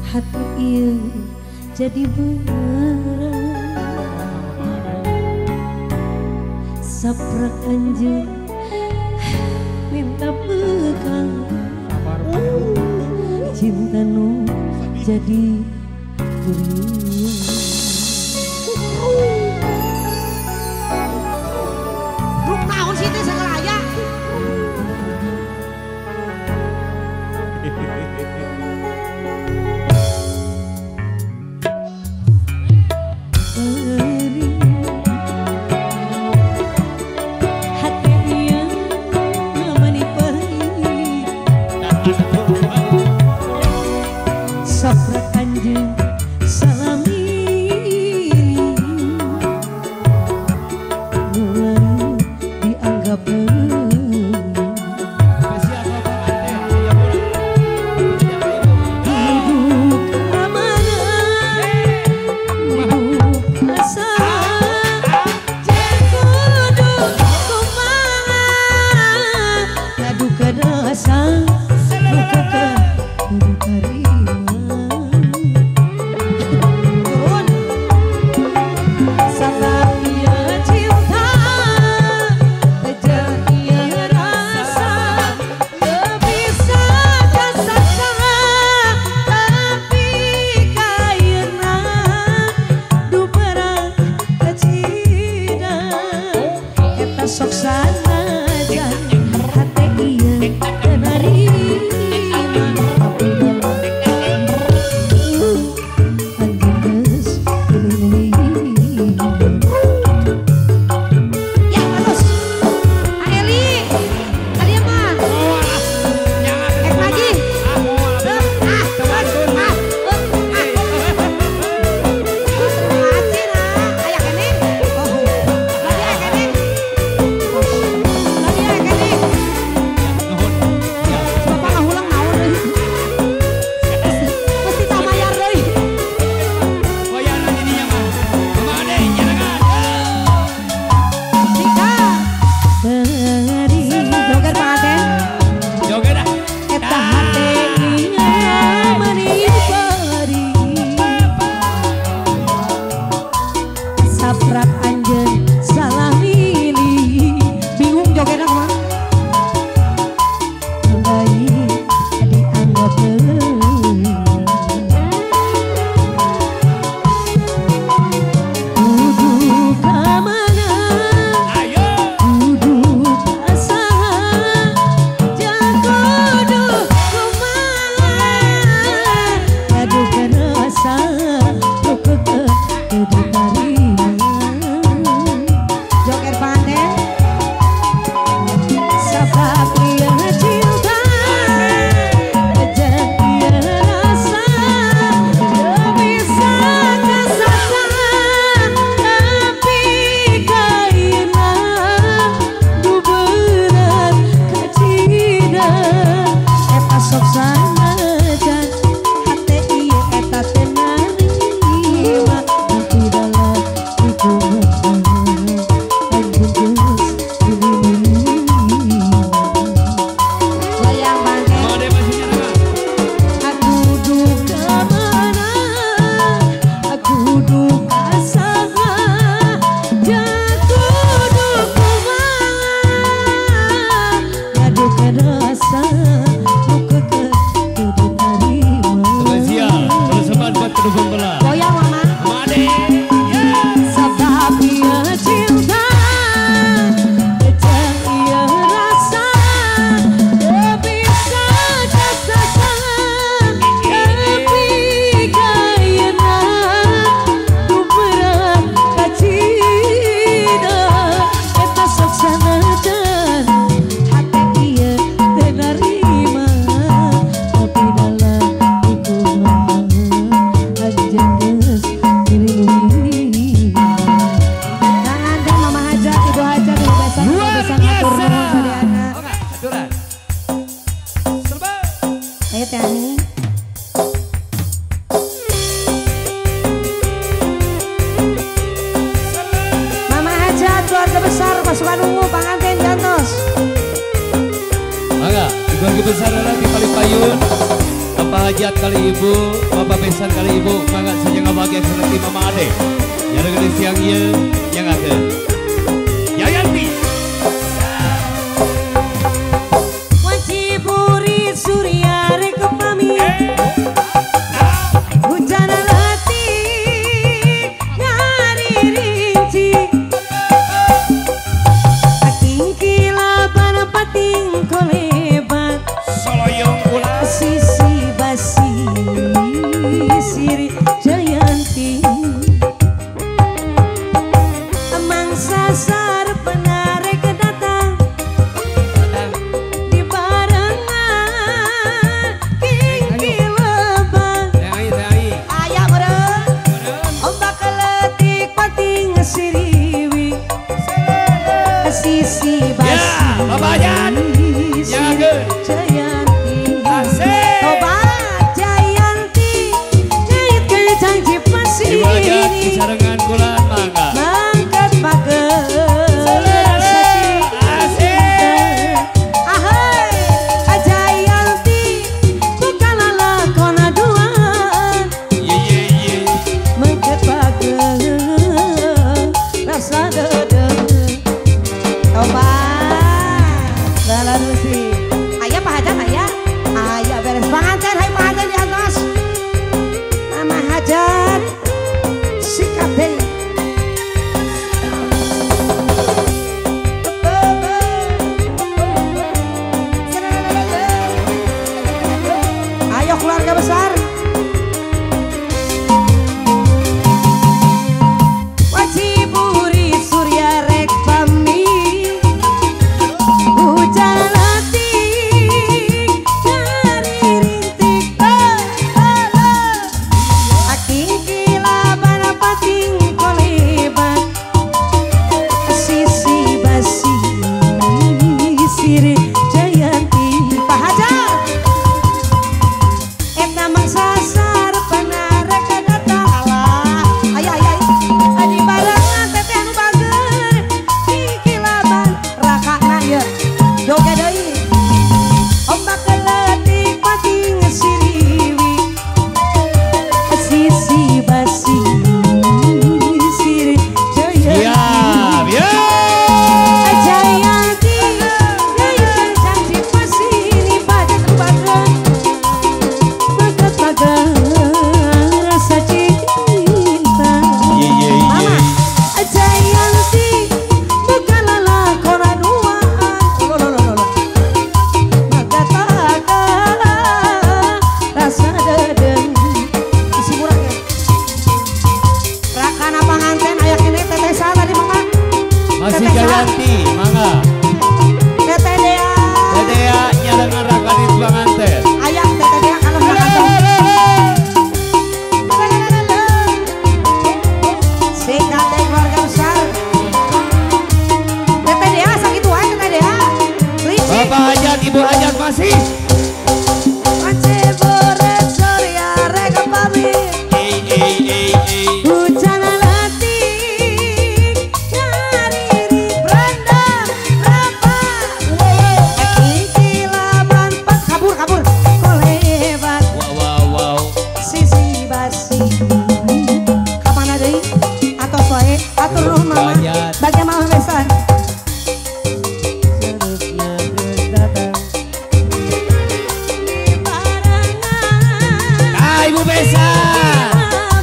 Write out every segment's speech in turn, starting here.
Hati iya jadi beneran saprak anjing minta bekal cinta nu jadi durian. Grup naon sih teh sakalaya? Saprak anjing salami mulai dianggap hidup amanah hidup asa jagodo kumaha ngadu kadasa buka kudu tarima. Sok sanajan hati iya menerima anjing geus keliling. Ya bagus. Eli, tadi mah. Lagi. Saprak anjeun salah milih bingung joget mah mulai dianggap kudu kamana kudu asaha jagodo kumaha ngadu kerasa kudu tarima. pasukan ungu panganten jantos. Mangga, ibu besar di Palipayun, Bapak Hajat kali ibu, Bapak Besan kali ibu, mangga saja ngabahagia seperti Mama Ade. Yang ada siang ye, yang ada. Yayanti. Wajiburi surya rek pami hujan letih nyari rinci aking kilaban pating kolebat Soloyong kula. sisi basi siri Jayanti mangsa sar penarek datang di barengan kingki lebah Ayah meren. ombak letik pating siriwi sisi basi Bapak Hajat. Ya, good. Jayanti Asik. Tobat Jayanti nyait kencang Ibu Hajat cipasini disarengan kulan mangga. mangkat pager Asik. ahai Jayanti bukanlah lakon aduan Ye. mangkat pager rasa dedeng tobat dalam musik Ayah Pak Hajat ayah. Ayah beres panganten, hai panganten di atas. Mama Hajat Sikat deh. Ayo keluarga besar. Wajiburi surya rek pami hujan letih nyari rintik aking kilaban pating kolebat sisi basi siri Jayanti Pak Hajat. eta mangsasar panarek datang Alah. Ayah. adi barengan teteh anu bager kikilaban rakana Iya. joget deui ombak letik pating siriwi sisi basi siri Siap, ya. Jayanti nyait kencang cipasini baget baget baget baget rasa cinta Ye. Mama Jayanti bukanlah lakon aduan baget baget rasa dedeng Isi murah ya. Rakana panganten ayah kene teteh saha tadi mama. Masih Teteh saha? Jayanti, mangga. Teteh Dea. Dedea nyalengan rakanin panganten. Ayah teteh Dea kalau panganten. Sikat deh keluarga besar. Teteh Dea sakit wae teteh Dea. Licik. Bapak Hajat, Ibu Hajat masih. Wajiburi surya rek pami hujan letih nyari Brenda. berapa aking kilaban pat Kabur. kolebat Wow. sisi basi Kapan ada deui? Atos wae. Atur nuhun mama. Hajat. Bagia mama besan. terusnya terus datang di barengan Ibu Besan.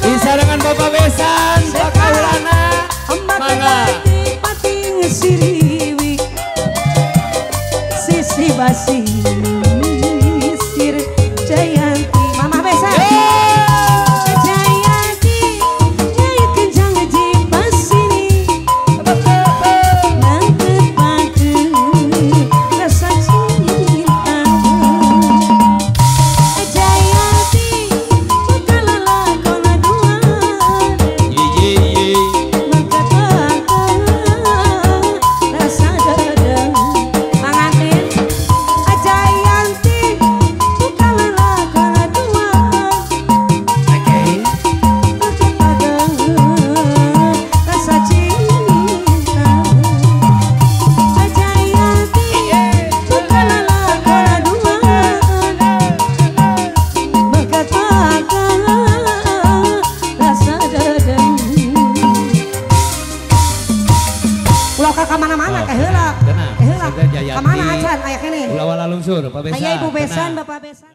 Disarengan Bapak Besan, Pak Kaulana. ombak Mangga. letik pating siriwi sisi basi siri Jayanti Mama besan. Jayanti nyait kencang cipasini mangket pager rasa cinta Jayanti bukanlah lakon aduan Ye. mangket pager rasa dedeng Panganten. Jayanti Mansur, Pak Besan. Ayah Ibu Besan, tenang. Bapak Besan.